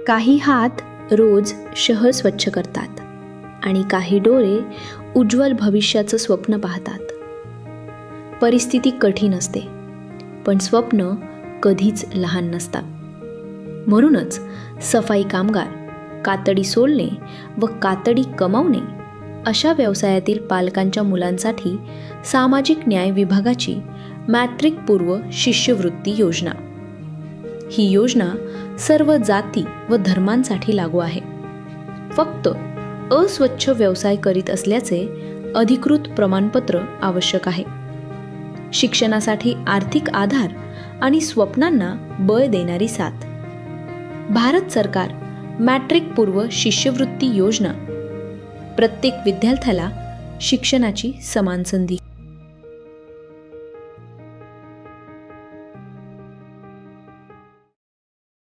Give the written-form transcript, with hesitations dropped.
काही हात रोज शहर स्वच्छ करतात आणि काही डोळे उज्ज्वल भविष्याचं स्वप्न पाहतात. परिस्थिती कठीण असते, पण स्वप्न कधीच लहान नसतात. म्हणूनच सफाई कामगार, कातडी सोलणे व कातडी कमावणे अशा व्यवसायातील पालकांच्या मुलांसाठी सामाजिक न्याय विभागाची मॅट्रिक पूर्व शिष्यवृत्ती योजना. ही योजना सर्व जाती व धर्मांसाठी लागू आहे. फक्त अस्वच्छ व्यवसाय करीत असल्याचे अधिकृत प्रमाणपत्र आवश्यक आहे. शिक्षणासाठी आर्थिक आधार आणि स्वप्नांना बळ देणारी साथ. भारत सरकार मॅट्रिक पूर्व शिष्यवृत्ती योजना. प्रत्येक विद्यार्थ्याला शिक्षणाची समान संधी.